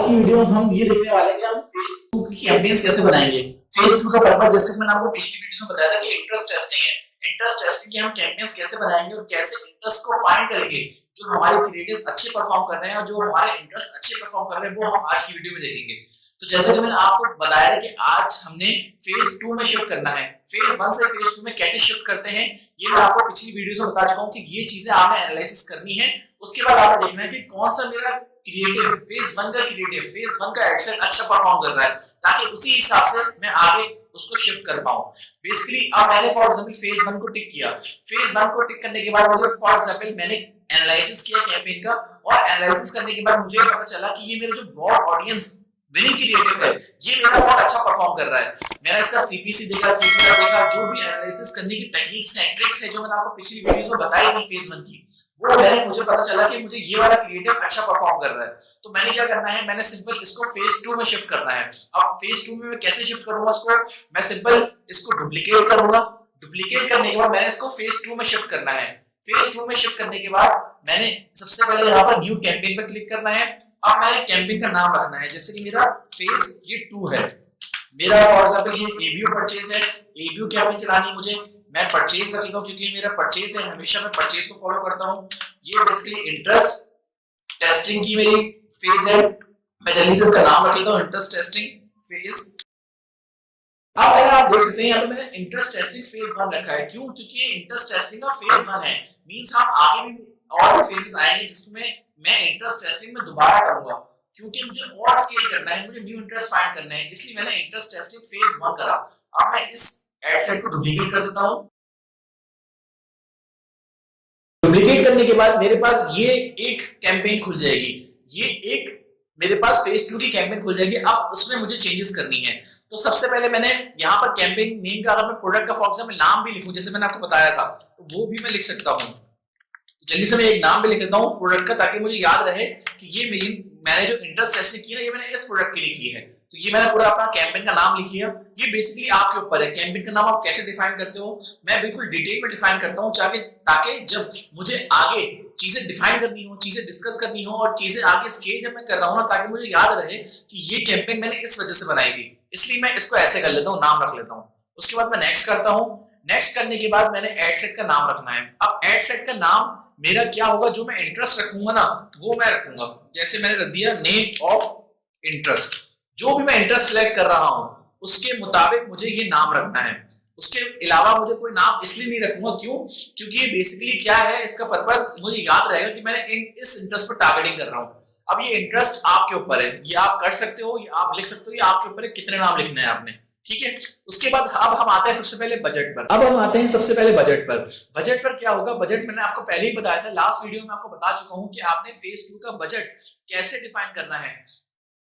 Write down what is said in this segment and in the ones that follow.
आज की वीडियो में हम ये देखने वाले हैं कि हम फेसबुक की कैंपेन्स कैसे बनाएंगे। फेसबुक का पर्पस जैसे कि मैंने आपको पिछली वीडियो में बताया था कि इंटरेस्ट टेस्टिंग है। इंटरेस्ट टेस्टिंग के हम कैंपेन्स कैसे बनाएंगे और कैसे इंटरेस्ट को फाइंड करेंगे जो हमारे क्रिएटिव अच्छे परफॉर्म कर रहे हैं और जो हमारे इंटरेस्ट अच्छे परफॉर्म कर रहे हैं वो हम आज की वीडियो में देखेंगे। तो जैसे कि मैंने आपको बताया था कि आज हमने फेज 2 में शिफ्ट करना है। फेज 1 से फेज 2 में कैसे शिफ्ट करते हैं ये मैं आपको पिछली वीडियो में बता चुका हूं कि ये चीजें आपने एनालिसिस करनी है। उसके बाद आपने देखना है कि कौन सा मेरा क्रिएटिव फेज 1 का क्रिएटिव फेज 1 का एक्शन अच्छा परफॉर्म कर रहा है ताकि उसी हिसाब से मैं आगे उसको शिफ्ट कर पाऊं। बेसिकली अब मैंने फॉर एग्जांपल फेज 1 को टिक किया। फेज 1 को टिक करने के बाद मुझे फॉर एग्जांपल मैंने एनालिसिस किया कैंपेन का और एनालिसिस करने के बाद मुझे पता चला कि ये मेरा जो ब्रॉड ऑडियंस विनिंग क्रिएटिव है ये मेरा बहुत अच्छा परफॉर्म कर रहा है। मैंने इसका सीपीसी देखा, सीपीआर देखा, जो भी एनालिसिस करने की टेक्निक्स हैं, ट्रिक्स हैं जो मैंने आपको पिछली वीडियोस में बताई थी फेज 1 की, वो मुझे पता चला कि मुझे ये वाला क्रिएटिव अच्छा परफॉर्म कर रहा है। तो मैंने क्या करना है, मैंने सिंपल इसको फेज 2 में शिफ्ट करना है। अब फेज 2 में मैं कैसे शिफ्ट करूंगा इसको, मैं सिंपल इसको डुप्लीकेट करूंगा। डुप्लीकेट करने के बाद मैंने इसको फेज 2 में शिफ्ट करना है। फेज 2 में शिफ्ट करने के बाद मैंने सबसे पहले यहाँ पर न्यू कैंपेन पर क्लिक करना है। अब मैंने कैंपेन का नाम रखना है, जैसे कि मेरा फेज ये 2 है, मेरा फॉर एग्जांपल ये एबीयू परचेज है, एबीयू कैंपेन चलानी है मुझे, मैं परचेज रख लेता हूं क्योंकि मेरा परचेज है, हमेशा मैं परचेज को फॉलो करता हूं। ये बेसिकली इंटरेस्ट टेस्टिंग की मेरी फेज है, मैं जल्दी से इसका नाम रख लेता हूं इंटरेस्ट टेस्टिंग फेज। अब अगर आप देख सकते हैं यहाँ पे मैंने इंटरेस्ट टेस्टिंग फेज 1 रखा है। क्यों? क्योंकि ये इंटरेस्ट टेस्टिंग का फेज 1 है, मींस हम आगे भी और भी फेजेस आएंगे जिसमें मैं इंटरेस्ट टेस्टिंग में दोबारा करूंगा क्योंकि मुझे और स्केल करना है, मुझे न्यू इंटरेस्ट फाइंड करना है, इसलिए मैंने इंटरेस्ट टेस्टिंग फेज 1 करा। अब मैं इस एड सेट को डुप्लीकेट कर देता हूं। डुप्लीकेट करने के बाद मेरे पास ये एक कैंपेन खुल जाएगी, ये एक मेरे पास फेज 2 की कैंपेन खुल जाएगी। अब उसमें मुझे चेंजेस करनी है। तो सबसे पहले मैंने यहाँ पर कैंपेन नेम का अगर मैं प्रोडक्ट का फॉर एग्जांपल नाम भी लिखूं जैसे मैंने आपको बताया था तो वो भी मैं लिख सकता हूँ। जल्दी से मैं एक नाम भी लिख लेता हूँ प्रोडक्ट का ताकि मुझे याद रहे कि ये मैंने जो इंटरेस्ट टेस्टिंग की ना ये मैंने इस प्रोडक्ट के लिए की है। तो ये मैंने पूरा अपना कैंपेन का नाम लिखी है। ये बेसिकली आपके ऊपर है, कैंपेन का नाम आप कैसे डिफाइन करते हो। मैं बिल्कुल डिटेल में डिफाइन करता हूँ ताकि जब मुझे आगे चीजें डिफाइन करनी हो, चीजें डिस्कस करनी हो और चीजें आगे स्केल जब मैं कर रहा हूँ ना ताकि मुझे याद रहे कि ये कैंपेन मैंने इस वजह से बनाई थी, इसलिए मैं इसको ऐसे कर लेता हूँ, नाम रख लेता हूँ। उसके बाद मैं नेक्स्ट करता हूँ। नेक्स्ट करने के बाद मैंने एड सेट का नाम रखना है। अब एड सेट का नाम मेरा क्या होगा, जो मैं इंटरेस्ट रखूंगा ना वो मैं रखूंगा। जैसे मैंने रख दिया नेम ऑफ इंटरेस्ट, जो भी मैं इंटरेस्ट सिलेक्ट कर रहा हूं उसके मुताबिक मुझे ये नाम रखना है। उसके अलावा मुझे कोई नाम इसलिए नहीं रखूंगा, क्यों? क्योंकि ये बेसिकली क्या है, इसका पर्पस मुझे याद रहेगा कि मैंने इस इंटरेस्ट पर टारगेटिंग कर रहा हूं। अब ये इंटरेस्ट आपके ऊपर है, ये आप कर सकते हो, ये आप लिख सकते हो, ये आपके ऊपर है कितने नाम लिखने हैं आपने, ठीक है। उसके बाद अब हम आते हैं सबसे पहले बजट पर। अब हम आते हैं सबसे पहले बजट पर। बजट पर क्या होगा, बजट मैंने आपको पहले ही बताया था, लास्ट वीडियो में आपको बता चुका हूं कि आपने फेज 2 का बजट कैसे डिफाइन करना है,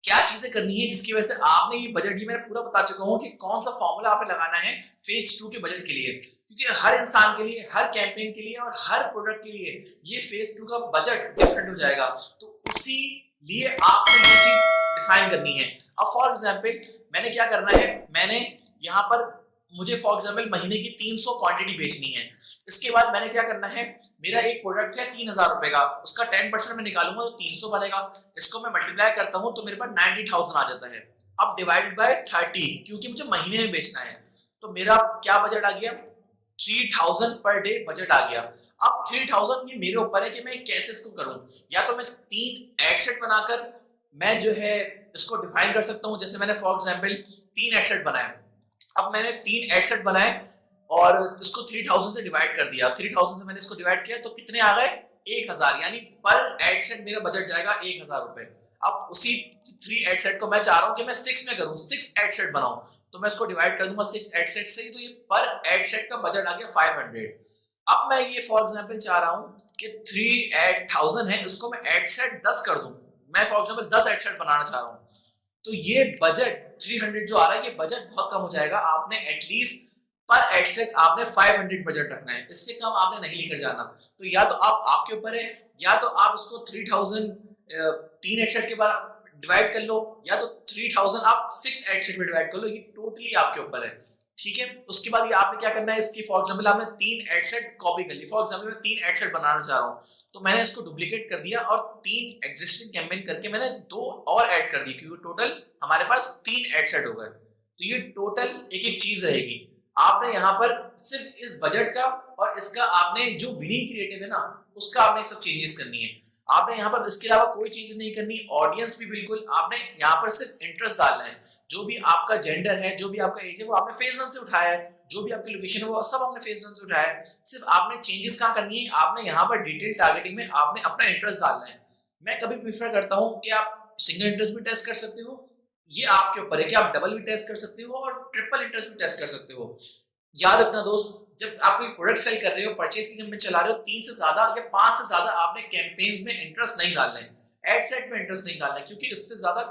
क्या चीजें करनी है जिसकी वजह से आपने ये बजट, ये मैंने पूरा बता चुका हूं कि कौन सा फॉर्मूला आपने लगाना है फेज 2 के बजट के लिए। क्योंकि हर इंसान के लिए, हर कैंपेन के लिए और हर प्रोडक्ट के लिए ये फेज 2 का बजट डिफरेंट हो जाएगा, तो उसी लिए आपने ये चीज डिफाइन करनी है। अब फॉर एग्जांपल मैंने क्या करना है, मैंने यहाँ पर मुझे फॉर एग्जांपल महीने की 300 क्वांटिटी बेचनी है। इसके बाद मैंने क्या करना है, मेरा एक प्रोडक्ट है 3000 रुपए का, उसका 10% मैं निकालूंगा तो 300 बनेगा। इसको मैं मल्टीप्लाई करता हूं तो मेरे पास 90,000 आ जाता है। अब डिवाइड बाय 30 क्योंकि मुझे महीने में बेचना है, तो मेरा क्या बजट आ गया, 3000 पर डे बजट आ गया। अब 3000 ये मेरे ऊपर है कि मैं कैसे इसको करूं, या तो मैं 3 एड सेट बनाकर मैं जो है इसको डिफाइन कर सकता हूं। जैसे मैंने फॉर एग्जांपल 3 एड सेट बनाए। अब मैंने 3 एड सेट बनाए और इसको 3000 से डिवाइड कर दिया। 3000 से मैंने इसको डिवाइड किया तो कितने आ गए, 1000, यानी पर एड सेट मेरा बजट जाएगा 1000 रुपए। अब उसी 3 एड सेट को मैं चाह रहा हूं कि मैं 6 में करूं, 6 एड सेट बनाऊं, तो मैं इसको डिवाइड कर दूंगा 6 एड सेट से, तो ये पर एड सेट का बजट आ गया 500। अब मैं ये फॉर एग्जांपल चाह रहा हूं कि 3 एड 1000 है, इसको मैं एड सेट 10 कर दूं, मैं फॉर एग्जांपल 10 एड सेट बनाना चाह रहा हूं, तो ये बजट 300 जो आ रहा है ये बजट बहुत कम हो जाएगा। आपने एटलीस्ट पर एड सेट आपने 500 बजट रखना है, इससे कम आपने नहीं लेकर जाना। तो या तो आप आपके ऊपर है, या तो आप इसको 3000 3 एड सेट के बाद डिवाइड कर लो, या तो 3000 आप 6 एड सेट में डिवाइड कर लो, ये टोटली आपके ऊपर है, ठीक है। उसके बाद ये आपने क्या करना है, इसकी फॉर एग्जांपल आपने 3 एड सेट कॉपी कर ली, फॉर एग्जांपल मैं 3 एड सेट बनाना चाह रहा हूँ, तो मैंने इसको डुप्लीकेट कर दिया और 3 एग्जिस्टिंग कैंपेन करके मैंने 2 और ऐड कर दी, क्योंकि टोटल हमारे पास 3 एड सेट हो गए। तो ये टोटल एक एक चीज रहेगी। आपने यहाँ पर सिर्फ इस बजट का और इसका आपने जो विनिंग क्रिएटिव है ना, उसका आपने सब चेंजेस करनी है। आपने यहाँ पर इसके अलावा कोई चीज नहीं करनी। ऑडियंस भी बिल्कुल आपने यहाँ पर सिर्फ इंटरेस्ट डालना है। जो भी आपका जेंडर है, जो भी आपका एज है, वो आपने फेज 1 से उठाया है। जो भी आपकी लोकेशन है वो सब आपने फेज 1 से उठाया है। सिर्फ आपने चेंजेस कहाँ करनी है, आपने यहाँ पर डिटेल टारगेटिंग में आपने अपना इंटरेस्ट डालना है। मैं कभी प्रीफर करता हूँ कि आप सिंगल इंटरेस्ट भी टेस्ट कर सकते हो, ये आपके ऊपर है कि आप डबल भी टेस्ट कर सकते हो और ट्रिपल इंटरेस्ट भी टेस्ट कर सकते हो। याद रखना दोस्त, जब आप कोई प्रोडक्ट सेल कर रहे हो, परचेज की कैंपेन चला रहे हो, 3 से ज्यादा या 5 से ज्यादा आपने कैंपेन्स में इंटरेस्ट नहीं डालना है, एड सेट में इंटरेस्ट नहीं डालना है, क्योंकि इससे ज्यादा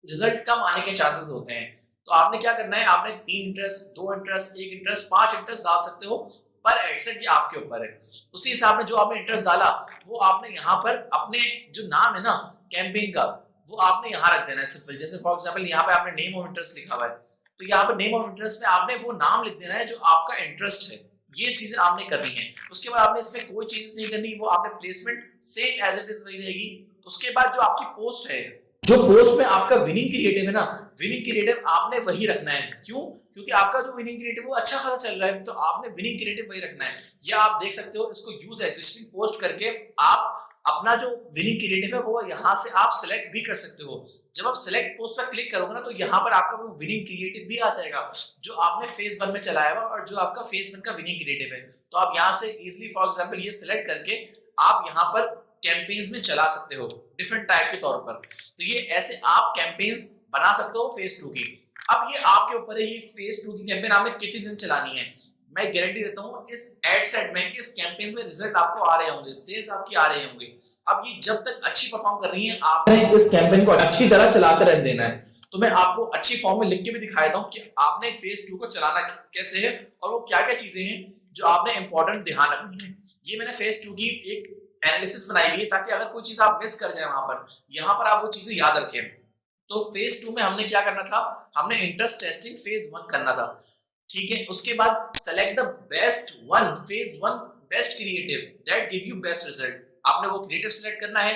रिजल्ट कम आने के चांसेस होते हैं। तो आपने क्या करना है, आपने 3 इंटरेस्ट, 2 इंटरेस्ट, 1 इंटरेस्ट, 5 इंटरेस्ट डाल सकते हो पर एड सेट, ये आपके ऊपर है। उसी हिसाब में जो आपने इंटरेस्ट डाला वो आपने यहाँ पर अपने जो नाम है ना कैंपेन का, वो आपने यहाँ रख देना है सिंपल। जैसे फॉर एग्जांपल यहाँ पे आपने नेम ऑफ इंटरेस्ट लिखा हुआ है, तो यहाँ पर नेम ऑफ इंटरेस्ट में आपने वो नाम लिख देना है जो आपका इंटरेस्ट है। ये चीजें आपने करनी है। उसके बाद आपने इसमें कोई चेंज नहीं करनी, वो आपने placement same as it is वही रहेगी। उसके बाद जो आपकी पोस्ट है, जो पोस्ट में आपका विनिंग क्रिएटिव है ना, विनिंग क्रिएटिव आपने वही रखना है। क्यों? क्योंकि आपका जो विनिंग क्रिएटिव वो अच्छा खासा चल रहा है, तो आपने विनिंग क्रिएटिव वही रखना है। या आप देख सकते हो, इसको यूज एग्जिस्टिंग पोस्ट करके आप अपना जो विनिंग क्रिएटिव है वो यहाँ से आप सिलेक्ट भी कर सकते हो। जब आप सिलेक्ट पोस्ट पर क्लिक करोगे ना, तो यहाँ पर आपका वो विनिंग क्रिएटिव भी आ जाएगा जो आपने फेज 1 में चलाया हुआ और जो आपका फेज 1 का विनिंग क्रिएटिव है। तो आप यहाँ से इजिली फॉर एग्जांपल ये सिलेक्ट करके आप यहाँ पर कैंपेन्स में चला सकते हो डिफरेंट टाइप के तौर पर। तो ये ऐसे आप कैंपेन्स बना सकते हो फेज 2 की। अब ये आपके ऊपर है, ये फेज 2 की कैंपेन आपने कितने दिन चलानी है। मैं गारंटी देता हूँ इस एड सेट में, इस कैंपेन में रिजल्ट आपको आ रहे होंगे, सेल्स आपकी आ रहे होंगे। अब ये जब तक अच्छी परफॉर्म कर रही है, आपने इस कैंपेन को अच्छी तरह चलाते रहने देना है। तो मैं आपको अच्छी फॉर्म में लिख के भी दिखाया था कि आपने फेज 2 को चलाना कैसे है और वो क्या क्या चीजें हैं जो आपने इंपॉर्टेंट ध्यान रखनी है। ये मैंने फेज 2 की एक एनालिसिस बनाई हुई है, ताकि अगर कोई चीज आप मिस कर जाए वहां पर, यहाँ पर आप वो चीजें याद रखें। तो फेज 2 में हमने क्या करना था, हमने इंटरेस्ट टेस्टिंग फेज 1 करना था, ठीक है। उसके बाद select the best one, phase 1 best creative that give you best result. आपने वो क्रिएटिव सिलेक्ट करना है।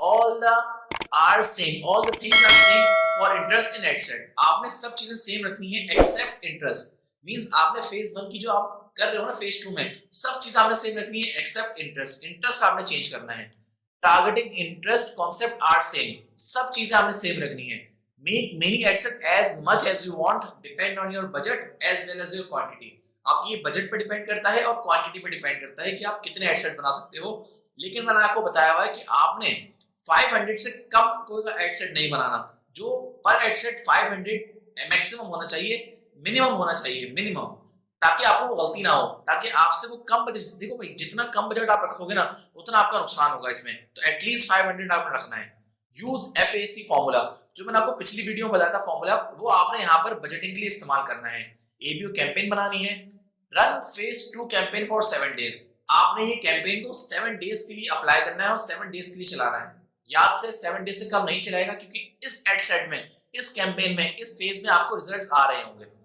All the are same, all the things are same for interest in ad set. आपने सब चीजें सेम रखनी है एक्सेप्ट इंटरेस्ट। मींस आपने फेज 1 की जो आप कर रहे हो ना फेज 2 में, सब चीज आपने सेम रखनी है एक्सेप्ट इंटरेस्ट। इंटरेस्ट आपने चेंज करना है। Targeting, interest, concept are same, सब चीजें आपने सेम रखनी है। Make many ad set as much as you want, depend on your budget as well as your quantity. आपकी ये बजट पे डिपेंड करता है और क्वांटिटी पे डिपेंड करता है कि आप कितने एड सेट बना सकते हो। लेकिन मैंने आपको बताया हुआ है कि आपने 500 से कम कोई का एड सेट नहीं बनाना। जो पर एड सेट 500 मैक्सिमम होना चाहिए, मिनिमम होना चाहिए, मिनिमम, ताकि आपको गलती ना हो, ताकि आपसे वो कम बजट, देखो भाई जितना कम बजट आप रखोगे ना उतना आपका नुकसान होगा इसमें। तो एटलीस्ट 500 आपको रखना है। यूज FAC फॉर्मूला, जो मैंने आपको पिछली वीडियो में बताया था फॉर्मूला, वो आपने यहाँ पर बजटिंग के लिए इस्तेमाल करना है। ABO कैंपेन बनानी है। Run phase 2 campaign for 7 days. आपने ये कैंपेन को 7 डेज के लिए अप्लाई करना है और 7 डेज के लिए चलाना है। याद से 7 डेज से कम नहीं चलाएगा, क्योंकि इस एड सेट में, इस कैंपेन में, इस फेज में आपको रिजल्ट्स आ रहे होंगे।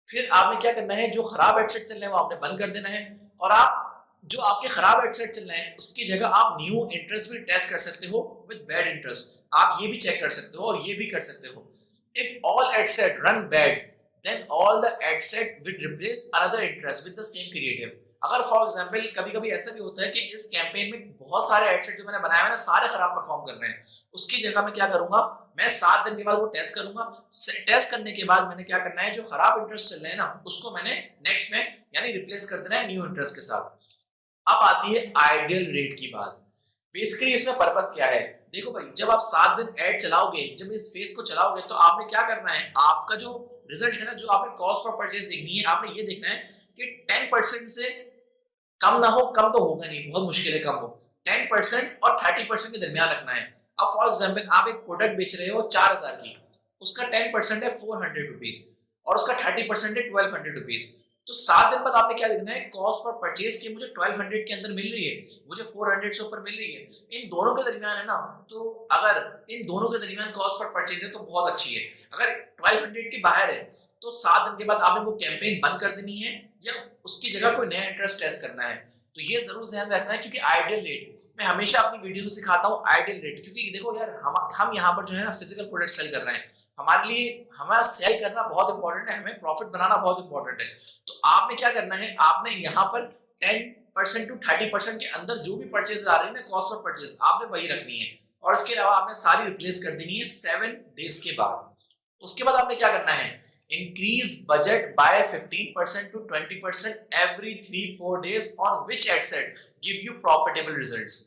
फिर आपने क्या करना है, जो खराब एड सेट चल रहे हैं वो आपने बंद कर देना है, और आप जो आपके खराब एड सेट चल रहे हैं उसकी जगह आप न्यू इंटरेस्ट भी टेस्ट कर सकते हो विद बैड इंटरेस्ट। आप ये भी चेक कर सकते हो और ये भी कर सकते हो। If all ad set run bad, then all the ad set will replace another interest with the same creative। अगर फॉर एग्जांपल कभी-कभी ऐसा भी होता है कि इस कैंपेन में बहुत सारे एड सेट जो मैंने बनाए हैं ना सारे खराब परफॉर्म कर रहे हैं, उसकी जगह मैं क्या करूंगा, मैं 7 दिन के बाद वो टेस्ट करूंगा। टेस्ट करने के बाद मैंने क्या करना है, जो खराब इंटरेस्ट चल रहे हैं ना उसको मैंने नेक्स्ट में यानी रिप्लेस कर देना है न्यू इंटरेस्ट के साथ। अब आती है आइडियल रेट की बात। बेसिकली इसमें पर्पस क्या है, देखो भाई जब आप 7 दिन ऐड चलाओगे, जब इस फेज को चलाओगे, तो आपने क्या करना है, आपका जो रिजल्ट है ना, जो आपने कॉस्ट फॉर परचेज देखनी है, आपने ये देखना है कि 10% से कम ना हो। कम तो होगा नहीं, बहुत मुश्किल है कम हो। 10% और 30% के दरमियान रखना है। अब फॉर एग्जांपल आप एक प्रोडक्ट बेच रहे हो 4000 की, उसका 10% है 400 रुपीज और उसका 30% है 1200 रुपीज। तो 7 दिन बाद आपने क्या देखना है, कॉस्ट पर परचेज की मुझे 1200 के अंदर मिल रही है, मुझे 400 से ऊपर मिल रही है, इन दोनों के दरमियान है ना, तो अगर इन दोनों के दरमियान कॉस्ट पर परचेज है तो बहुत अच्छी है। अगर 1200 के बाहर है तो 7 दिन के बाद आपने वो कैंपेन बंद कर देनी है या उसकी जगह कोई नया इंटरेस्ट टेस्ट करना है। तो ये जरूर ध्यान रखना है, क्योंकि आइडियल रेट मैं हमेशा अपनी वीडियो में सिखाता हूँ, आइडियल रेट, क्योंकि देखो यार हम यहाँ पर जो है ना फिजिकल प्रोडक्ट सेल कर रहे हैं, हमारे लिए हमारा सेल करना बहुत इंपॉर्टेंट है, हमें प्रॉफिट बनाना बहुत इंपॉर्टेंट है। तो आपने क्या करना है, आपने यहाँ पर 10% टू 30% के अंदर जो भी परचेज आ रही है ना, कॉस्ट ऑफ परचेज आपने वही रखनी है, और इसके अलावा आपने सारी रिप्लेस कर देनी है 7 डेज के बाद। उसके बाद आपने क्या करना है, increase budget by 15% to 20% every 3-4 days on which ad set give you profitable results।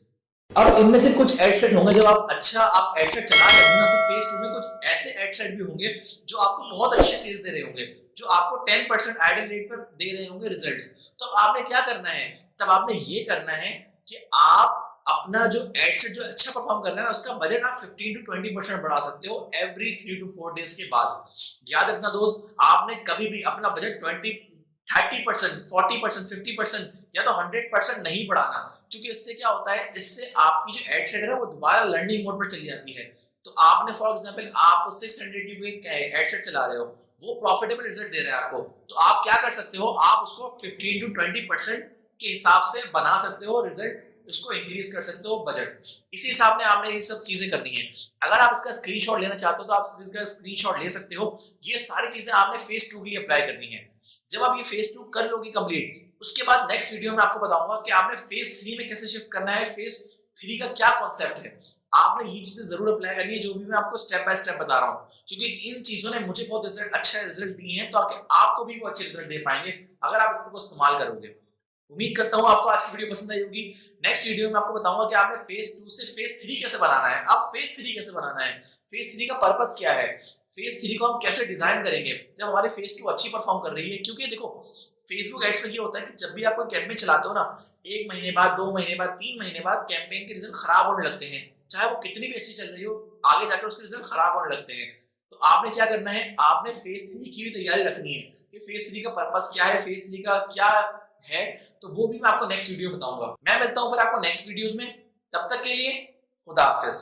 अब इनमें से कुछ एड सेट होंगे, जब आप एड सेट चला रहे होंगे ना, तो फेज 2 में कुछ ऐसे एड सेट भी होंगे जो आपको बहुत अच्छे सेल्स दे रहे होंगे, जो आपको 10% आइडियल रेट पर दे रहे होंगे रिजल्ट्स। तो अब आपने क्या करना है, तब आपने ये करना है कि आप अपना जो एड सेट जो अच्छा परफॉर्म कर रहा है ना, उसका बजट आप 15 टू 20% बढ़ा सकते हो एवरी 3 टू 4 डेज के बाद। याद रखना दोस्त, आपने कभी भी अपना बजट 30%, 40%, 50% या तो 100% नहीं बढ़ाना, क्योंकि इससे क्या होता है, इससे आपकी जो एड सेट है ना वो दोबारा लर्निंग मोड पर चली जाती है। तो आपने फॉर एग्जांपल आप 600 के एड सेट चला रहे हो, वो प्रॉफिटेबल रिजल्ट दे रहा है आपको, तो आप क्या कर सकते हो, आप उसको 15 टू 20% के हिसाब से बना सकते हो रिजल्ट, उसको इंक्रीज कर सकते हो बजट। इसी हिसाब में आपने ये सब चीजें करनी है। अगर आप इसका स्क्रीनशॉट लेना चाहते हो तो आप इसका स्क्रीनशॉट ले सकते हो। ये सारी चीजें आपने फेज 2 के लिए अप्लाई करनी है। जब आप ये फेज 2 कर लोगे कंप्लीट, उसके बाद नेक्स्ट वीडियो में आपको बताऊंगा कि आपने फेज 3 में कैसे शिफ्ट करना है, फेज 3 का क्या कॉन्सेप्ट है। आपने ये चीजें जरूर अप्लाई करनी है जो भी मैं आपको स्टेप बाय स्टेप बता रहा हूँ, क्योंकि इन चीजों ने मुझे बहुत अच्छे रिजल्ट दिए हैं, तो आपको भी वो अच्छे रिजल्ट दे पाएंगे अगर आप इसको इस्तेमाल करोगे। उम्मीद करता हूं आपको आज की वीडियो पसंद आई होगी। नेक्स्ट वीडियो में आपको बताऊंगा कि आपने फेज 2 से फेज 3 कैसे बनाना है। अब फेज 3 कैसे बनाना है, फेज 3 का पर्पस क्या है, फेज 3 को हम कैसे डिजाइन करेंगे जब हमारी फेज 2 अच्छी परफॉर्म कर रही है। क्योंकि देखो फेसबुक एड्स में ये होता है कि जब भी आप कोई कैंपेन चलाते हो ना, 1 महीने बाद, 2 महीने बाद, 3 महीने बाद कैंपेन के रिजल्ट खराब होने लगते हैं, चाहे वो कितनी भी अच्छी चल रही हो, आगे जाकर उसके रिजल्ट खराब होने लगते हैं। तो आपने क्या करना है, आपने फेज 3 की भी तैयारी रखनी है कि फेज 3 का पर्पस क्या है, फेज 3 का क्या है, तो वो भी मैं आपको नेक्स्ट वीडियो में बताऊंगा। मैं मिलता हूं फिर आपको नेक्स्ट वीडियोस में, तब तक के लिए खुदा हाफिज।